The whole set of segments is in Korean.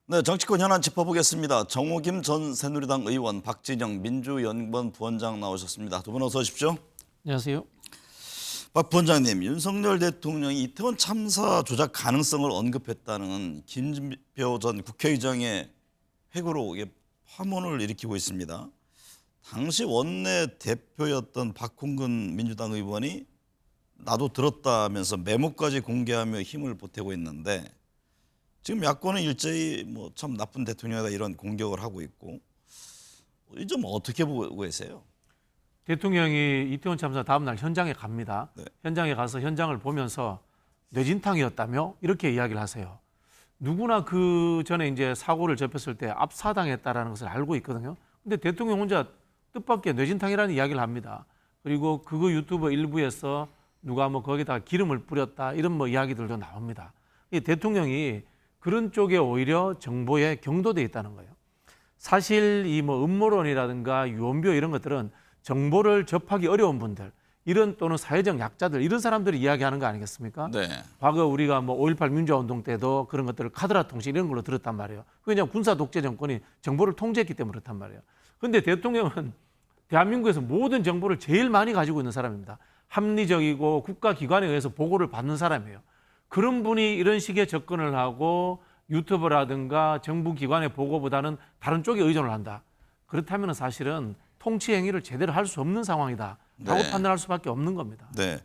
네, 정치권 현안 짚어보겠습니다. 정호김 전 새누리당 의원, 박진영 민주연구원 부원장 나오셨습니다. 두 분 어서 오십시오. 안녕하세요. 박 부원장님, 윤석열 대통령이 이태원 참사 조작 가능성을 언급했다는 김진표 전 국회의장의 회고로 파문을 일으키고 있습니다. 당시 원내 대표였던 박홍근 민주당 의원이 나도 들었다면서 메모까지 공개하며 힘을 보태고 있는데 지금 야권은 일제히 참 나쁜 대통령이다 이런 공격을 하고 있고 이 점 어떻게 보고 계세요? 대통령이 이태원 참사 다음 날 현장에 갑니다. 네. 현장에 가서 현장을 보면서 뇌진탕이었다며 이렇게 이야기를 하세요. 누구나 그 전에 이제 사고를 접했을 때 압사당했다라는 것을 알고 있거든요. 근데 대통령 혼자 뜻밖의 뇌진탕이라는 이야기를 합니다. 그리고 그거 유튜브 일부에서 누가 거기다가 기름을 뿌렸다 이런 이야기들도 나옵니다. 이 대통령이 그런 쪽에 오히려 정보에 경도돼 있다는 거예요. 사실 이 음모론이라든가 유언비어 이런 것들은 정보를 접하기 어려운 분들, 이런 또는 사회적 약자들 이런 사람들이 이야기하는 거 아니겠습니까? 네. 과거 우리가 5.18 민주화운동 때도 그런 것들을 카드라 통신 이런 걸로 들었단 말이에요. 왜냐하면 군사 독재 정권이 정보를 통제했기 때문에 그렇단 말이에요. 그런데 대통령은 대한민국에서 모든 정보를 제일 많이 가지고 있는 사람입니다. 합리적이고 국가기관에 의해서 보고를 받는 사람이에요. 그런 분이 이런 식의 접근을 하고 유튜브라든가 정부기관의 보고보다는 다른 쪽에 의존을 한다. 그렇다면 사실은 통치 행위를 제대로 할 수 없는 상황이다 라고 네. 판단할 수밖에 없는 겁니다. 네.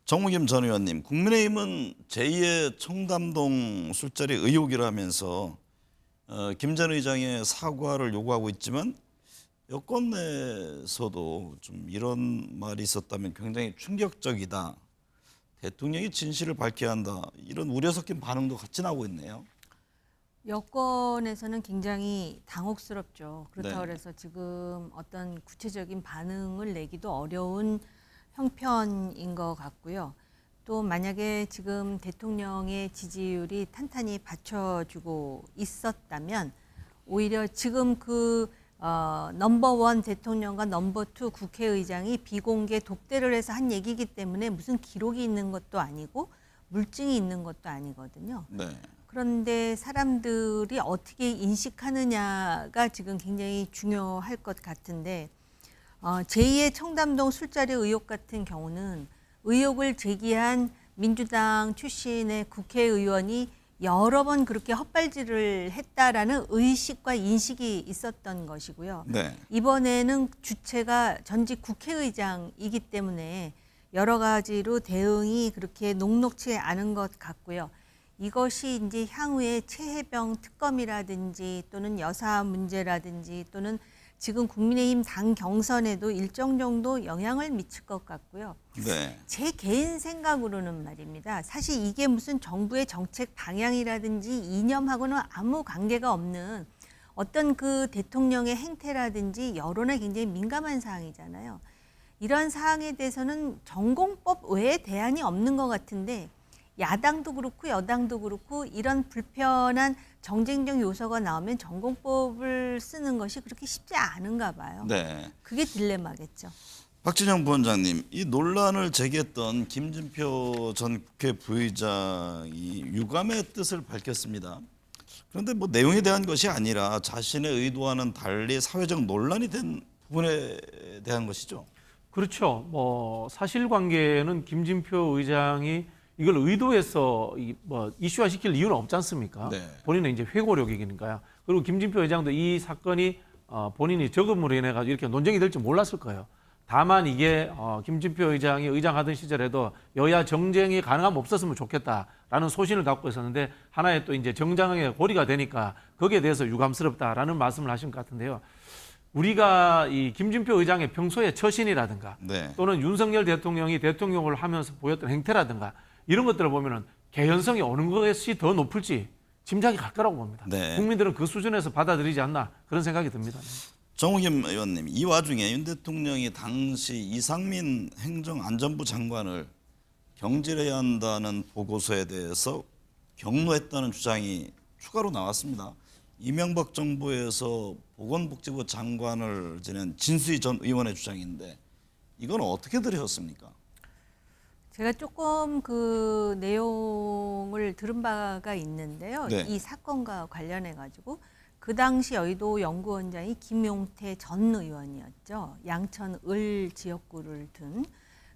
정호김 전 의원님, 국민의힘은 제2의 청담동 술자리 의혹이라면서 김 전 의장의 사과를 요구하고 있지만 여권 내에서도 좀 이런 말이 있었다면 굉장히 충격적이다. 대통령이 진실을 밝혀야 한다. 이런 우려 섞인 반응도 같이 나오고 있네요. 여권에서는 굉장히 당혹스럽죠. 그렇다고 네. 해서 지금 어떤 구체적인 반응을 내기도 어려운 형편인 것 같고요. 또 만약에 지금 대통령의 지지율이 탄탄히 받쳐주고 있었다면 오히려 지금 넘버1 대통령과 넘버2 국회의장이 비공개 독대를 해서 한 얘기이기 때문에 무슨 기록이 있는 것도 아니고 물증이 있는 것도 아니거든요. 네. 그런데 사람들이 어떻게 인식하느냐가 지금 굉장히 중요할 것 같은데 제2의 청담동 술자리 의혹 같은 경우는 의혹을 제기한 민주당 출신의 국회의원이 여러 번 그렇게 헛발질을 했다라는 의식과 인식이 있었던 것이고요. 네. 이번에는 주체가 전직 국회의장이기 때문에 여러 가지로 대응이 그렇게 녹록치 않은 것 같고요. 이것이 이제 향후에 최혜병 특검이라든지 또는 여사 문제라든지 또는 지금 국민의힘 당 경선에도 일정 정도 영향을 미칠 것 같고요. 네. 제 개인 생각으로는 말입니다. 사실 이게 무슨 정부의 정책 방향이라든지 이념하고는 아무 관계가 없는 어떤 그 대통령의 행태라든지 여론에 굉장히 민감한 사항이잖아요. 이런 사항에 대해서는 전공법 외에 대안이 없는 것 같은데 야당도 그렇고 여당도 그렇고 이런 불편한 정쟁적 요소가 나오면 전공법을 쓰는 것이 그렇게 쉽지 않은가 봐요. 네. 그게 딜레마겠죠. 박진영 부원장님, 이 논란을 제기했던 김진표 전 국회 부의장이 유감의 뜻을 밝혔습니다. 그런데 내용에 대한 것이 아니라 자신의 의도와는 달리 사회적 논란이 된 부분에 대한 것이죠. 그렇죠. 사실관계는 김진표 의장이 이걸 의도해서 이슈화 시킬 이유는 없지 않습니까? 네. 본인은 이제 회고록이니까요. 그리고 김진표 의장도 이 사건이 본인이 적음으로 인해 가지고 이렇게 논쟁이 될지 몰랐을 거예요. 다만 이게 김진표 의장이 의장하던 시절에도 여야 정쟁이 가능하면 없었으면 좋겠다라는 소신을 갖고 있었는데 하나의 또 이제 정장의 고리가 되니까 거기에 대해서 유감스럽다라는 말씀을 하신 것 같은데요. 우리가 이 김진표 의장의 평소의 처신이라든가 네. 또는 윤석열 대통령이 대통령을 하면서 보였던 행태라든가 이런 것들을 보면은 개연성이 어느 것이 더 높을지 짐작이 갈 거라고 봅니다. 네. 국민들은 그 수준에서 받아들이지 않나 그런 생각이 듭니다. 정호김 의원님, 이 와중에 윤 대통령이 당시 이상민 행정안전부 장관을 경질해야 한다는 보고서에 대해서 경로했다는 주장이 추가로 나왔습니다. 이명박 정부에서 보건복지부 장관을 지낸 진수희 전 의원의 주장인데 이건 어떻게 들으셨습니까? 제가 조금 그 내용을 들은 바가 있는데요. 네. 이 사건과 관련해 가지고 그 당시 여의도 연구원장이 김용태 전 의원이었죠. 양천 을 지역구를 둔.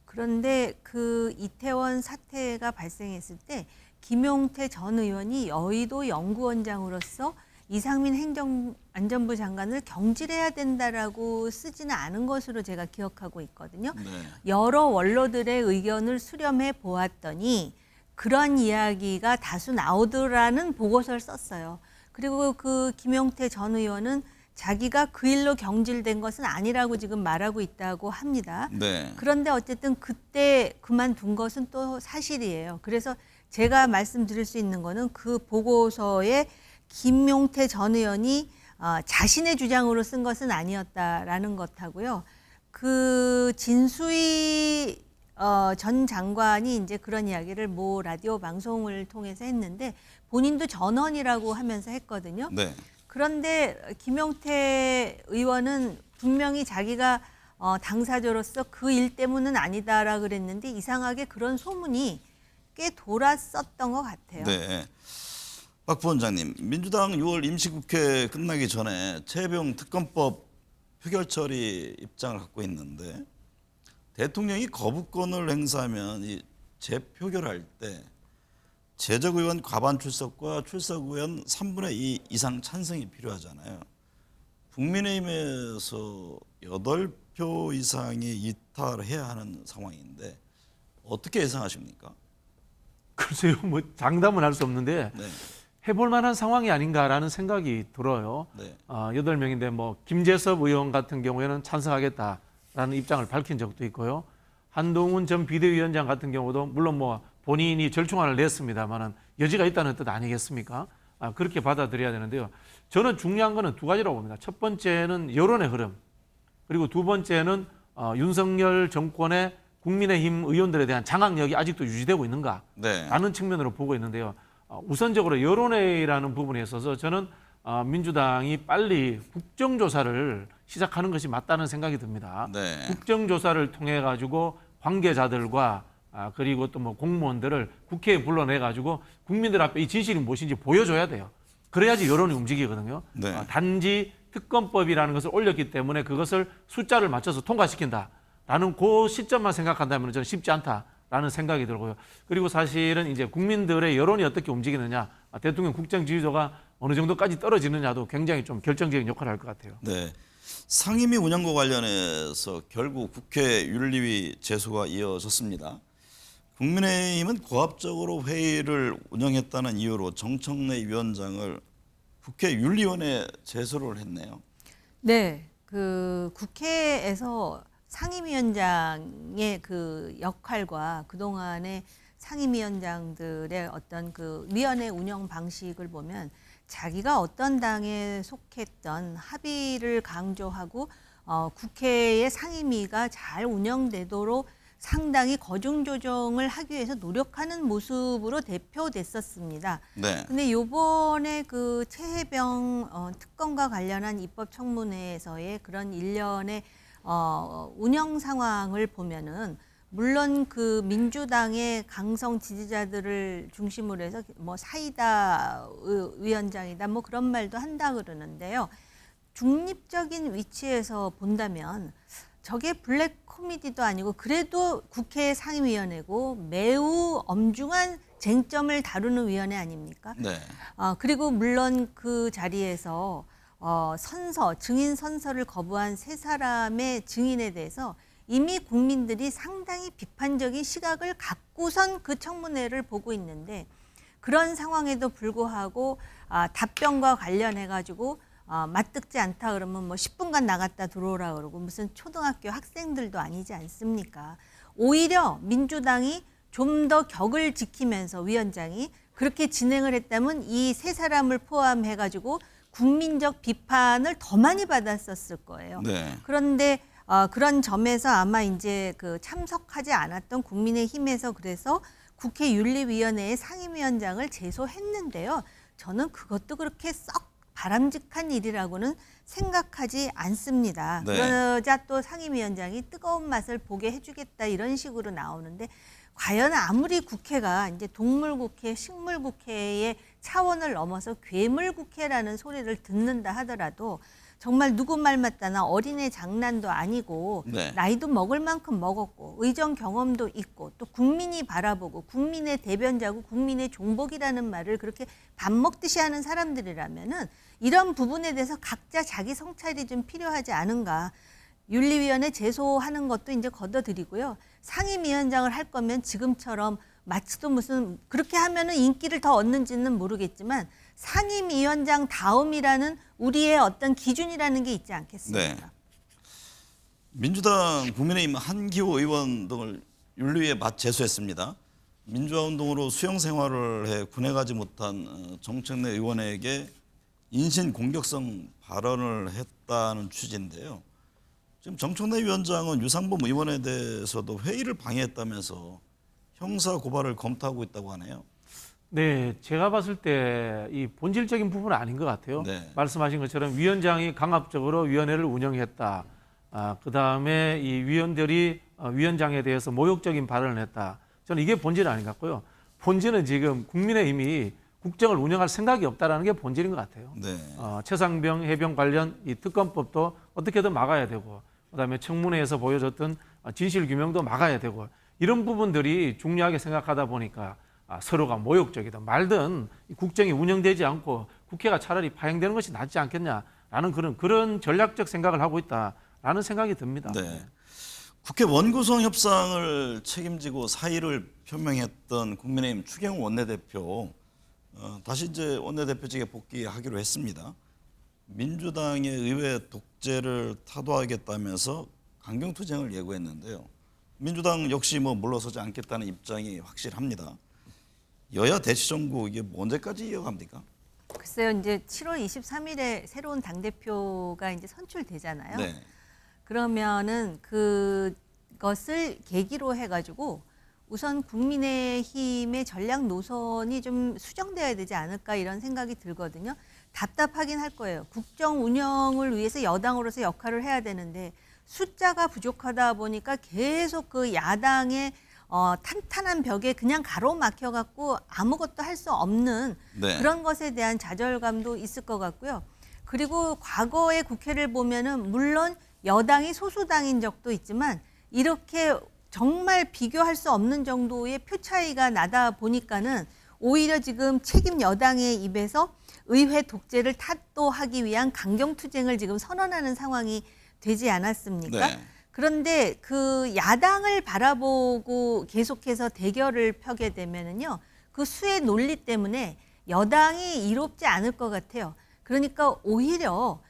그런데 그 이태원 사태가 발생했을 때 김용태 전 의원이 여의도 연구원장으로서 이상민 행정안전부 장관을 경질해야 된다라고 쓰지는 않은 것으로 제가 기억하고 있거든요. 네. 여러 원로들의 의견을 수렴해 보았더니 그런 이야기가 다수 나오더라는 보고서를 썼어요. 그리고 그 김용태 전 의원은 자기가 그 일로 경질된 것은 아니라고 지금 말하고 있다고 합니다. 네. 그런데 어쨌든 그때 그만둔 것은 또 사실이에요. 그래서 제가 말씀드릴 수 있는 거는 그 보고서에 김용태 전 의원이 자신의 주장으로 쓴 것은 아니었다라는 것하고요. 그 진수희 전 장관이 이제 그런 이야기를 모 라디오 방송을 통해서 했는데 본인도 전원이라고 하면서 했거든요. 네. 그런데 김용태 의원은 분명히 자기가 당사자로서 그 일 때문은 아니다라 그랬는데 이상하게 그런 소문이 꽤 돌았었던 것 같아요. 네. 박 부원장님, 민주당 6월 임시국회 끝나기 전에 최혜병 특검법 표결 처리 입장을 갖고 있는데 대통령이 거부권을 행사하면 이 재표결할 때 재적 의원 과반 출석과 출석 의원 3분의 2 이상 찬성이 필요하잖아요. 국민의힘에서 8표 이상이 이탈해야 하는 상황인데 어떻게 예상하십니까? 글쎄요, 뭐 장담은 할 수 없는데 네. 해볼 만한 상황이 아닌가라는 생각이 들어요. 네. 8명인데 뭐 김재섭 의원 같은 경우에는 찬성하겠다라는 입장을 밝힌 적도 있고요. 한동훈 전 비대위원장 같은 경우도 물론 뭐 본인이 절충안을 냈습니다만은 여지가 있다는 뜻 아니겠습니까? 그렇게 받아들여야 되는데요. 저는 중요한 거는 두 가지라고 봅니다. 첫 번째는 여론의 흐름, 그리고 두 번째는 윤석열 정권의 국민의힘 의원들에 대한 장악력이 아직도 유지되고 있는가 네. 라는 측면으로 보고 있는데요. 우선적으로 여론이라는 부분에 있어서 저는 민주당이 빨리 국정조사를 시작하는 것이 맞다는 생각이 듭니다. 네. 국정조사를 통해 가지고 관계자들과 그리고 또 뭐 공무원들을 국회에 불러내 가지고 국민들 앞에 이 진실이 무엇인지 보여줘야 돼요. 그래야지 여론이 움직이거든요. 네. 단지 특검법이라는 것을 올렸기 때문에 그것을 숫자를 맞춰서 통과시킨다라는 그 시점만 생각한다면 저는 쉽지 않다라는 생각이 들고요. 그리고 사실은 이제 국민들의 여론이 어떻게 움직이느냐, 대통령 국정 지지도가 어느 정도까지 떨어지느냐도 굉장히 좀 결정적인 역할을 할 것 같아요. 네. 상임위 운영과 관련해서 결국 국회 윤리위 제소가 이어졌습니다. 국민의힘은 고압적으로 회의를 운영했다는 이유로 정청래 위원장을 국회 윤리위원회에 제소를 했네요. 네, 그 국회에서 상임위원장의 그 역할과 그동안의 상임위원장들의 어떤 그 위원회 운영 방식을 보면 자기가 어떤 당에 속했던 합의를 강조하고 국회의 상임위가 잘 운영되도록 상당히 거중 조정을 하기 위해서 노력하는 모습으로 대표됐었습니다. 네. 근데 요번에 그 최혜병 특검과 관련한 입법 청문회에서의 그런 일련의 운영 상황을 보면은 물론 그 민주당의 강성 지지자들을 중심으로 해서 뭐 사이다 위원장이다 뭐 그런 말도 한다 그러는데요. 중립적인 위치에서 본다면 저게 블랙 코미디도 아니고 그래도 국회 상임위원회고 매우 엄중한 쟁점을 다루는 위원회 아닙니까? 네. 그리고 물론 그 자리에서 증인 선서를 거부한 세 사람의 증인에 대해서 이미 국민들이 상당히 비판적인 시각을 갖고선 그 청문회를 보고 있는데 그런 상황에도 불구하고 답변과 관련해 가지고 맞듣지 않다 그러면 뭐 10분간 나갔다 들어오라 그러고 무슨 초등학교 학생들도 아니지 않습니까? 오히려 민주당이 좀 더 격을 지키면서 위원장이 그렇게 진행을 했다면 이 세 사람을 포함해 가지고 국민적 비판을 더 많이 받았었을 거예요. 네. 그런데 그런 점에서 아마 이제 그 참석하지 않았던 국민의힘에서 그래서 국회 윤리위원회의 상임위원장을 제소했는데요. 저는 그것도 그렇게 썩 바람직한 일이라고는 생각하지 않습니다. 네. 그러자 또 상임위원장이 뜨거운 맛을 보게 해주겠다 이런 식으로 나오는데 과연 아무리 국회가 이제 동물국회, 식물국회의 차원을 넘어서 괴물국회라는 소리를 듣는다 하더라도 정말 누구 말 맞다나 어린애 장난도 아니고 네. 나이도 먹을 만큼 먹었고 의정 경험도 있고 또 국민이 바라보고 국민의 대변자고 국민의 종복이라는 말을 그렇게 밥 먹듯이 하는 사람들이라면은 이런 부분에 대해서 각자 자기 성찰이 좀 필요하지 않은가. 윤리위원회 제소하는 것도 이제 걷어들이고요. 상임위원장을 할 거면 지금처럼 마치도 무슨 그렇게 하면은 인기를 더 얻는지는 모르겠지만 상임위원장 다음이라는 우리의 어떤 기준이라는 게 있지 않겠습니까? 네. 민주당, 국민의힘 한기호 의원 등을 윤리위에 맞제소했습니다. 민주화운동으로 수용 생활을 해 군에 가지 못한 정청래 의원에게 인신 공격성 발언을 했다는 취지인데요. 지금 정청래 위원장은 유상범 의원에 대해서도 회의를 방해했다면서 형사 고발을 검토하고 있다고 하네요. 네, 제가 봤을 때 이 본질적인 부분은 아닌 것 같아요. 네. 말씀하신 것처럼 위원장이 강압적으로 위원회를 운영했다. 그 다음에 이 위원들이 위원장에 대해서 모욕적인 발언을 했다. 저는 이게 본질은 아닌 것 같고요. 본질은 지금 국민의힘이 국정을 운영할 생각이 없다라는 게 본질인 것 같아요. 네. 최상병 해병 관련 이 특검법도 어떻게든 막아야 되고, 그다음에 청문회에서 보여줬던 진실 규명도 막아야 되고, 이런 부분들이 중요하게 생각하다 보니까 서로가 모욕적이든 말든 국정이 운영되지 않고 국회가 차라리 파행되는 것이 낫지 않겠냐라는 그런 전략적 생각을 하고 있다라는 생각이 듭니다. 네. 국회 원구성 협상을 책임지고 사의를 표명했던 국민의힘 추경호 원내대표 다시 이제 원내대표직에 복귀하기로 했습니다. 민주당의 의회 독재를 타도하겠다면서 강경투쟁을 예고했는데요. 민주당 역시 물러서지 않겠다는 입장이 확실합니다. 여야 대치정국 이게 언제까지 이어갑니까? 글쎄요, 이제 7월 23일에 새로운 당대표가 이제 선출되잖아요. 네. 그러면은 그것을 계기로 해가지고 우선 국민의힘의 전략 노선이 좀 수정돼야 되지 않을까 이런 생각이 들거든요. 답답하긴 할 거예요. 국정 운영을 위해서 여당으로서 역할을 해야 되는데 숫자가 부족하다 보니까 계속 그 야당의 탄탄한 벽에 그냥 가로막혀 갖고 아무것도 할 수 없는 네. 그런 것에 대한 좌절감도 있을 것 같고요. 그리고 과거의 국회를 보면은 물론 여당이 소수당인 적도 있지만 이렇게 정말 비교할 수 없는 정도의 표 차이가 나다 보니까는 오히려 지금 책임 여당의 입에서 의회 독재를 타도하기 위한 강경투쟁을 지금 선언하는 상황이 되지 않았습니까? 네. 그런데 그 야당을 바라보고 계속해서 대결을 펴게 되면은요, 그 수의 논리 때문에 여당이 이롭지 않을 것 같아요. 그러니까 오히려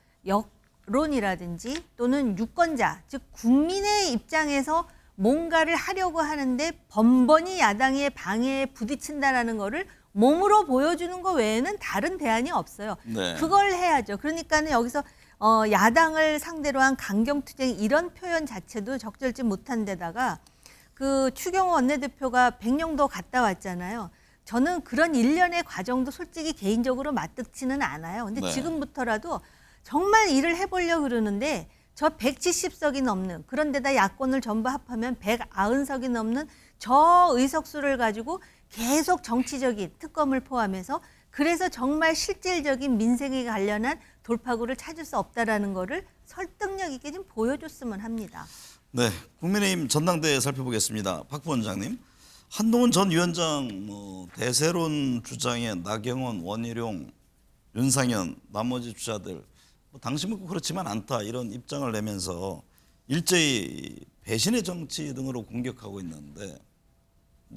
여론이라든지 또는 유권자, 즉 국민의 입장에서 뭔가를 하려고 하는데 번번이 야당의 방해에 부딪힌다라는 거를 몸으로 보여주는 거 외에는 다른 대안이 없어요. 네. 그걸 해야죠. 그러니까는 여기서 야당을 상대로 한 강경투쟁 이런 표현 자체도 적절치 못한 데다가 그 추경호 원내대표가 백령도 갔다 왔잖아요. 저는 그런 일련의 과정도 솔직히 개인적으로 맞듣지는 않아요. 근데 네. 지금부터라도 정말 일을 해보려고 그러는데 저 170석이 넘는 그런 데다 야권을 전부 합하면 190석이 넘는 저 의석수를 가지고 계속 정치적인 특검을 포함해서 그래서 정말 실질적인 민생에 관련한 돌파구를 찾을 수 없다라는 거를 설득력 있게 좀 보여줬으면 합니다. 네, 국민의힘 전당대회 살펴보겠습니다. 박 부원장님, 한동훈 전 위원장 대세론 주장에 나경원, 원희룡, 윤상현 나머지 주자들 당신은 그렇지만 않다 이런 입장을 내면서 일제히 배신의 정치 등으로 공격하고 있는데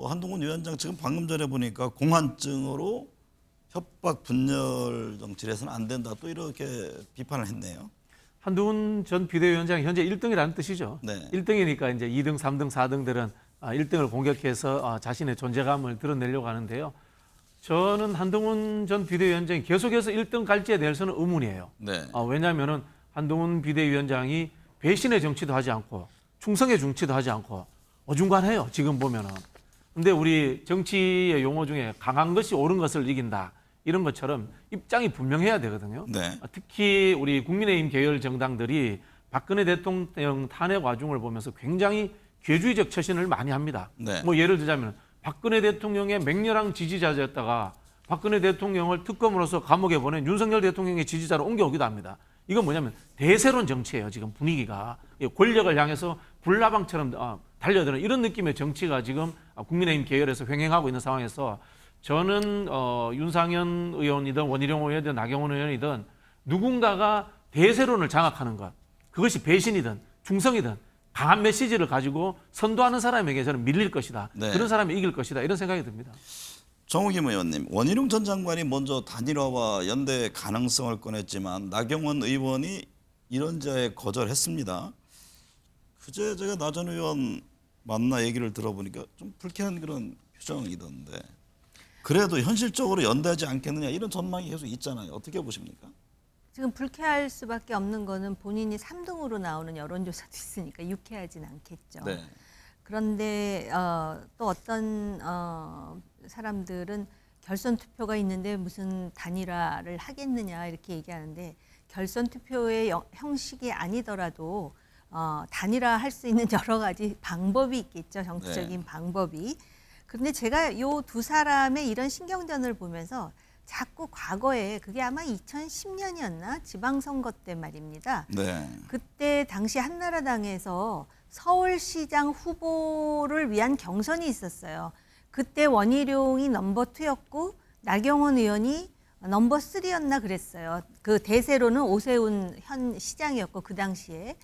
한동훈 위원장 지금 방금 전에 보니까 공환증으로 협박 분열 정치를 해서는 안 된다 또 이렇게 비판을 했네요. 한동훈 전 비대위원장이 현재 1등이라는 뜻이죠. 네. 1등이니까 이제 2등, 3등, 4등들은 1등을 공격해서 자신의 존재감을 드러내려고 하는데요. 저는 한동훈 전 비대위원장이 계속해서 1등 갈지에 대해서는 의문이에요. 네. 왜냐하면은 한동훈 비대위원장이 배신의 정치도 하지 않고 충성의 정치도 하지 않고 어중간해요. 지금 보면은. 근데 우리 정치의 용어 중에 강한 것이 옳은 것을 이긴다. 이런 것처럼 입장이 분명해야 되거든요. 네. 특히 우리 국민의힘 계열 정당들이 박근혜 대통령 탄핵 와중을 보면서 굉장히 괴주의적 처신을 많이 합니다. 네. 뭐 예를 들자면 박근혜 대통령의 맹렬한 지지자였다가 박근혜 대통령을 특검으로서 감옥에 보낸 윤석열 대통령의 지지자로 옮겨오기도 합니다. 이건 뭐냐면 대세론 정치예요. 지금 분위기가 권력을 향해서 불나방처럼 달려드는 이런 느낌의 정치가 지금 국민의힘 계열에서 횡행하고 있는 상황에서 저는 윤상현 의원이든 원희룡 의원이든 나경원 의원이든 누군가가 대세론을 장악하는 것, 그것이 배신이든 중성이든 강한 메시지를 가지고 선도하는 사람에게 저는 밀릴 것이다. 네. 그런 사람이 이길 것이다. 이런 생각이 듭니다. 정우김 의원님, 원희룡 전 장관이 먼저 단일화와 연대 가능성을 꺼냈지만 나경원 의원이 이런저에 거절했습니다. 그제 제가 나 전 의원 만나 얘기를 들어보니까 좀 불쾌한 그런 표정이던데 그래도 현실적으로 연대하지 않겠느냐 이런 전망이 계속 있잖아요. 어떻게 보십니까? 지금 불쾌할 수밖에 없는 거는 본인이 3등으로 나오는 여론조사도 있으니까 유쾌하진 않겠죠. 네. 그런데 또 어떤 사람들은 결선 투표가 있는데 무슨 단일화를 하겠느냐 이렇게 얘기하는데 결선 투표의 형식이 아니더라도 단일화 할 수 있는 여러 가지 방법이 있겠죠. 정치적인 네. 방법이. 그런데 제가 요 두 사람의 이런 신경전을 보면서 자꾸 과거에 그게 아마 2010년이었나 지방선거 때 말입니다. 네. 그때 당시 한나라당에서 서울시장 후보를 위한 경선이 있었어요. 그때 원희룡이 넘버 2였고 나경원 의원이 넘버 3였나 그랬어요. 그 대세로는 오세훈 현 시장이었고 그 당시에.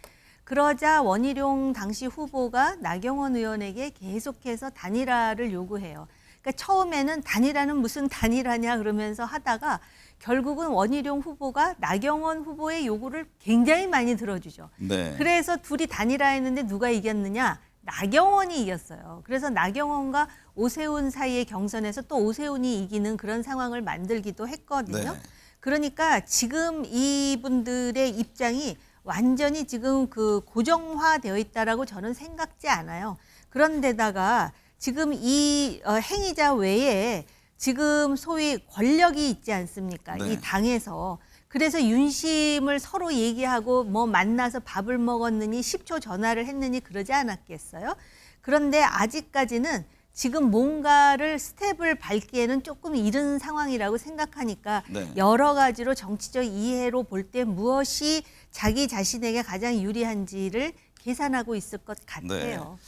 그러자 원희룡 당시 후보가 나경원 의원에게 계속해서 단일화를 요구해요. 그러니까 처음에는 단일화는 무슨 단일화냐 그러면서 하다가 결국은 원희룡 후보가 나경원 후보의 요구를 굉장히 많이 들어주죠. 네. 그래서 둘이 단일화했는데 누가 이겼느냐? 나경원이 이겼어요. 그래서 나경원과 오세훈 사이의 경선에서 또 오세훈이 이기는 그런 상황을 만들기도 했거든요. 네. 그러니까 지금 이분들의 입장이 완전히 지금 그 고정화되어 있다라고 저는 생각지 않아요. 그런데다가 지금 이 행위자 외에 지금 소위 권력이 있지 않습니까? 네. 이 당에서. 그래서 윤심을 서로 얘기하고 뭐 만나서 밥을 먹었느니 10초 전화를 했느니 그러지 않았겠어요? 그런데 아직까지는 지금 뭔가를 스텝을 밟기에는 조금 이른 상황이라고 생각하니까 네. 여러 가지로 정치적 이해로 볼 때 무엇이 자기 자신에게 가장 유리한지를 계산하고 있을 것 같아요.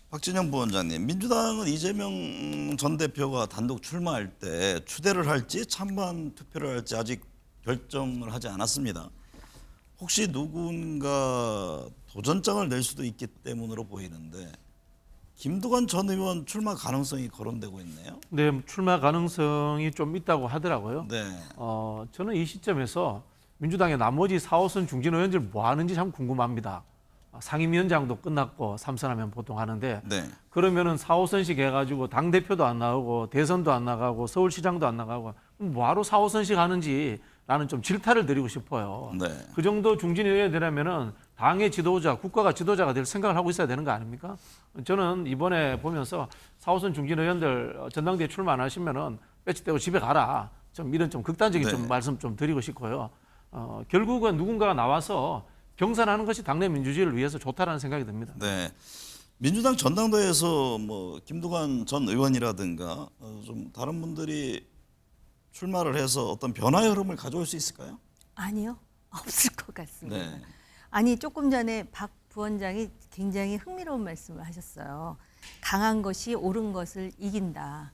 박진영 부원장님, 민주당은 이재명 전 대표가 단독 출마할 때 추대를 할지 찬반 투표를 할지 아직 결정을 하지 않았습니다. 혹시 누군가 도전장을 낼 수도 있기 때문으로 보이는데 김두관 전 의원 출마 가능성이 거론되고 있네요. 네, 출마 가능성이 좀 있다고 하더라고요. 네. 저는 이 시점에서 민주당의 나머지 4호선 중진 의원들 뭐 하는지 참 궁금합니다. 상임위원장도 끝났고 삼선하면 보통 하는데 네. 그러면은 4호선씩 해가지고 당 대표도 안 나오고 대선도 안 나가고 서울시장도 안 나가고 뭐하러 4호선씩 하는지 나는 좀 질타를 드리고 싶어요. 네. 그 정도 중진 의원이라면은 당의 지도자, 국가가 지도자가 될 생각을 하고 있어야 되는 거 아닙니까? 저는 이번에 보면서 4호선 중진 의원들 전당대회 출마 안 하시면은 배치 떼고 집에 가라. 좀 이런 좀 극단적인 네. 좀 말씀 좀 드리고 싶고요. 결국은 누군가가 나와서 경선하는 것이 당내 민주주의를 위해서 좋다라는 생각이 듭니다. 네. 민주당 전당대회에서 뭐 김두관 전 의원이라든가 좀 다른 분들이 출마를 해서 어떤 변화의 흐름을 가져올 수 있을까요? 아니요. 없을 것 같습니다. 네. 아니 조금 전에 박 부원장이 굉장히 흥미로운 말씀을 하셨어요. 강한 것이 옳은 것을 이긴다.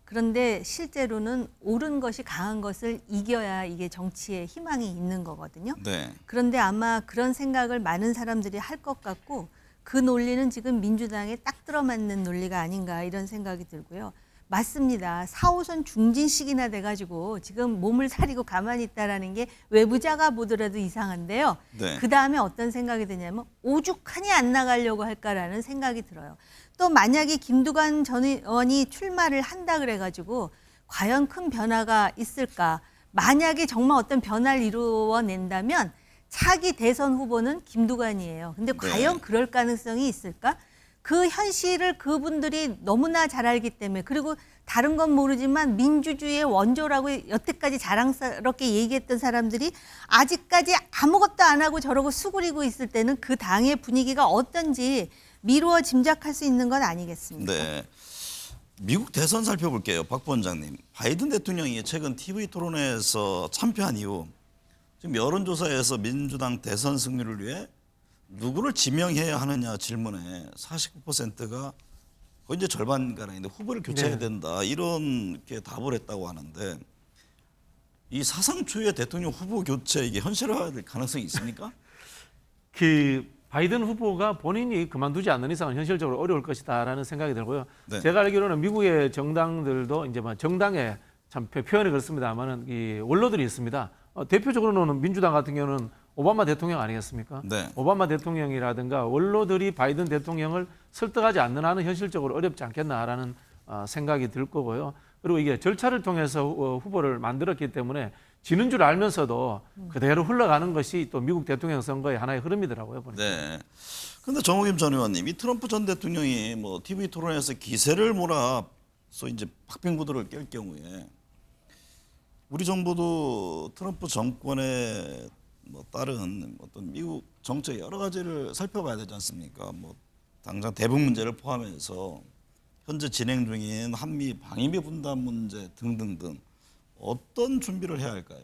그런데 실제로는 옳은 것이 강한 것을 이겨야 이게 정치에 희망이 있는 거거든요. 네. 그런데 아마 그런 생각을 많은 사람들이 할 것 같고 그 논리는 지금 민주당에 딱 들어맞는 논리가 아닌가 이런 생각이 들고요. 맞습니다. 4호선 중진식이나 돼가지고 지금 몸을 사리고 가만히 있다라는 게 외부자가 보더라도 이상한데요. 네. 그 다음에 어떤 생각이 드냐면 오죽하니 안 나가려고 할까라는 생각이 들어요. 또 만약에 김두관 전 의원이 출마를 한다 그래가지고 과연 큰 변화가 있을까? 만약에 정말 어떤 변화를 이루어낸다면 차기 대선 후보는 김두관이에요. 근데 과연 그럴 가능성이 있을까? 그 현실을 그분들이 너무나 잘 알기 때문에 그리고 다른 건 모르지만 민주주의의 원조라고 여태까지 자랑스럽게 얘기했던 사람들이 아직까지 아무것도 안 하고 저러고 수그리고 있을 때는 그 당의 분위기가 어떤지 미루어 짐작할 수 있는 건 아니겠습니까? 네. 미국 대선 살펴볼게요. 박 부원장님. 바이든 대통령이 최근 TV 토론회에서 참패한 이후 지금 여론조사에서 민주당 대선 승리를 위해 누구를 지명해야 하느냐 질문에 49%가 거의 이제 절반가량인데 후보를 교체해야 네. 된다 이렇게 답을 했다고 하는데 이 사상 초유의 대통령 후보 교체 이게 현실화될 가능성이 있습니까? 그 바이든 후보가 본인이 그만두지 않는 이상은 현실적으로 어려울 것이다라는 생각이 들고요. 네. 제가 알기로는 미국의 정당들도 이제 뭐 정당에 참 표현이 그렇습니다만은 이 원로들이 있습니다. 대표적으로는 민주당 같은 경우는 오바마 대통령 아니겠습니까? 네. 오바마 대통령이라든가 원로들이 바이든 대통령을 설득하지 않는 한은 현실적으로 어렵지 않겠나라는 생각이 들 거고요. 그리고 이게 절차를 통해서 후보를 만들었기 때문에 지는 줄 알면서도 그대로 흘러가는 것이 또 미국 대통령 선거의 하나의 흐름이더라고요. 보니까. 네. 그런데 정호김 전 의원님, 이 트럼프 전 대통령이 뭐 TV 토론에서 기세를 몰아서 이제 박빙구도를 깰 경우에 우리 정부도 트럼프 정권에 뭐 다른 어떤 미국 정책 여러 가지를 살펴봐야 되지 않습니까? 뭐 당장 대북 문제를 포함해서 현재 진행 중인 한미 방위비 분담 문제 등등등 어떤 준비를 해야 할까요?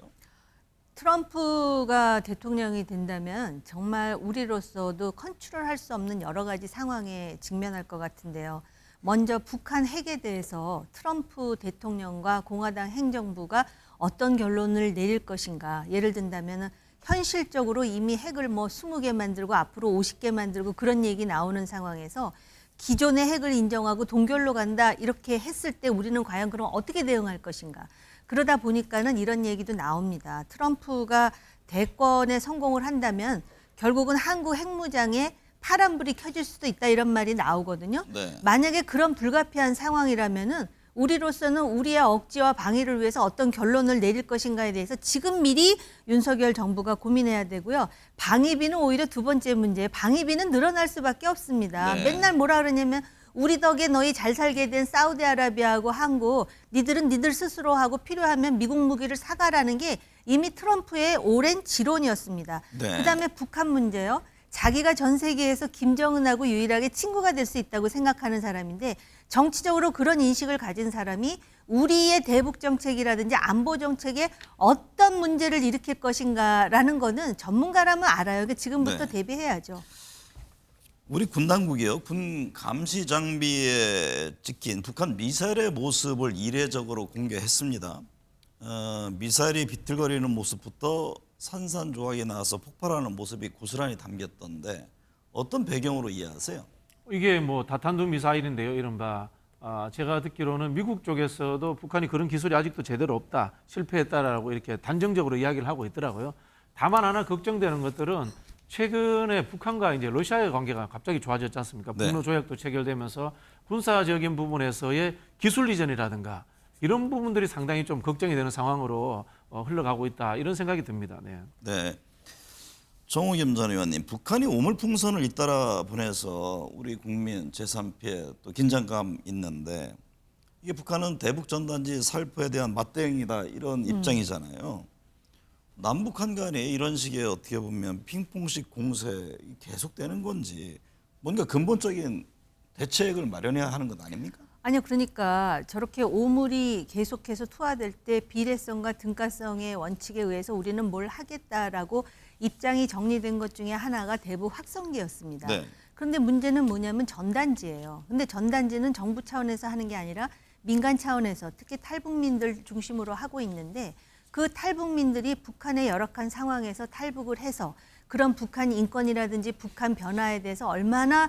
트럼프가 대통령이 된다면 정말 우리로서도 컨트롤할 수 없는 여러 가지 상황에 직면할 것 같은데요. 먼저 북한 핵에 대해서 트럼프 대통령과 공화당 행정부가 어떤 결론을 내릴 것인가. 예를 든다면 현실적으로 이미 핵을 뭐 20개 만들고 앞으로 50개 만들고 그런 얘기 나오는 상황에서 기존의 핵을 인정하고 동결로 간다 이렇게 했을 때 우리는 과연 그럼 어떻게 대응할 것인가. 그러다 보니까는 이런 얘기도 나옵니다. 트럼프가 대권에 성공을 한다면 결국은 한국 핵무장에 파란불이 켜질 수도 있다 이런 말이 나오거든요. 네. 만약에 그런 불가피한 상황이라면은 우리로서는 우리의 억지와 방위를 위해서 어떤 결론을 내릴 것인가에 대해서 지금 미리 윤석열 정부가 고민해야 되고요. 방위비는 오히려 두 번째 문제. 방위비는 늘어날 수밖에 없습니다. 네. 맨날 뭐라 그러냐면 우리 덕에 너희 잘 살게 된 사우디아라비아하고 한국 니들은 니들 스스로 하고 필요하면 미국 무기를 사가라는 게 이미 트럼프의 오랜 지론이었습니다. 네. 그다음에 북한 문제요. 자기가 전 세계에서 김정은하고 유일하게 친구가 될 수 있다고 생각하는 사람인데 정치적으로 그런 인식을 가진 사람이 우리의 대북 정책이라든지 안보 정책에 어떤 문제를 일으킬 것인가라는 거는 전문가라면 알아요. 그러니까 지금부터 네. 대비해야죠. 우리 군 당국이요. 군 감시 장비에 찍힌 북한 미사일의 모습을 이례적으로 공개했습니다. 미사일이 비틀거리는 모습부터 산산조각이 나와서 폭발하는 모습이 고스란히 담겼던데 어떤 배경으로 이해하세요? 이게 뭐 다탄두 미사일인데요. 이른바 제가 듣기로는 미국 쪽에서도 북한이 그런 기술이 아직도 제대로 없다, 실패했다라고 이렇게 단정적으로 이야기를 하고 있더라고요. 다만 하나 걱정되는 것들은 최근에 북한과 이제 러시아의 관계가 갑자기 좋아졌지 않습니까? 네. 북러 조약도 체결되면서 군사적인 부분에서의 기술 이전이라든가 이런 부분들이 상당히 좀 걱정이 되는 상황으로 흘러가고 있다 이런 생각이 듭니다. 네. 네. 정호겸 전 의원님, 북한이 오물풍선을 잇따라 보내서 우리 국민 제3피해 또 긴장감 있는데 이게 북한은 대북 전단지 살포에 대한 맞대응이다 이런 입장이잖아요. 남북한 간에 이런 식의 어떻게 보면 핑퐁식 공세 계속되는 건지 뭔가 근본적인 대책을 마련해야 하는 것 아닙니까? 아니요, 그러니까 저렇게 오물이 계속해서 투하될 때 비례성과 등가성의 원칙에 의해서 우리는 뭘 하겠다라고 입장이 정리된 것 중에 하나가 대북 확성기였습니다. 네. 그런데 문제는 뭐냐면 전단지예요. 근데 전단지는 정부 차원에서 하는 게 아니라 민간 차원에서 특히 탈북민들 중심으로 하고 있는데 그 탈북민들이 북한의 열악한 상황에서 탈북을 해서 그런 북한 인권이라든지 북한 변화에 대해서 얼마나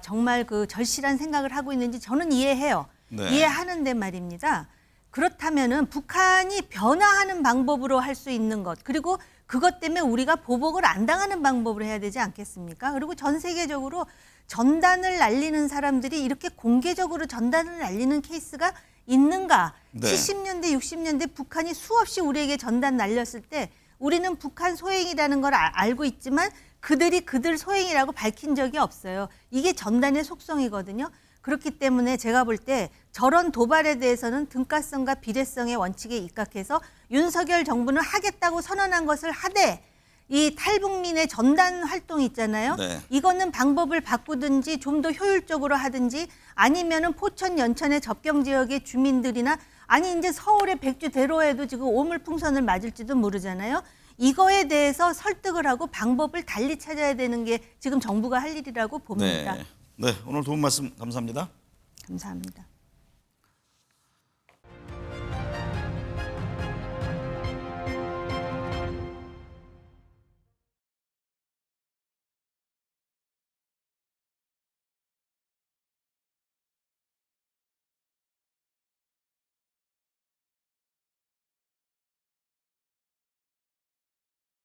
정말 그 절실한 생각을 하고 있는지 저는 이해해요. 네. 이해하는데 말입니다. 그렇다면은 북한이 변화하는 방법으로 할 수 있는 것 그리고 그것 때문에 우리가 보복을 안 당하는 방법으로 해야 되지 않겠습니까? 그리고 전 세계적으로 전단을 날리는 사람들이 이렇게 공개적으로 전단을 날리는 케이스가 있는가? 네. 70년대, 60년대 북한이 수없이 우리에게 전단 날렸을 때 우리는 북한 소행이라는 걸 알고 있지만 그들이 그들 소행이라고 밝힌 적이 없어요. 이게 전단의 속성이거든요. 그렇기 때문에 제가 볼 때 저런 도발에 대해서는 등가성과 비례성의 원칙에 입각해서 윤석열 정부는 하겠다고 선언한 것을 하되 이 탈북민의 전단 활동 있잖아요. 네. 이거는 방법을 바꾸든지 좀 더 효율적으로 하든지 아니면은 포천 연천의 접경 지역의 주민들이나 아니 이제 서울의 백주대로에도 지금 오물풍선을 맞을지도 모르잖아요. 이거에 대해서 설득을 하고 방법을 달리 찾아야 되는 게 지금 정부가 할 일이라고 봅니다. 네. 네, 오늘 도움 말씀 감사합니다. 감사합니다.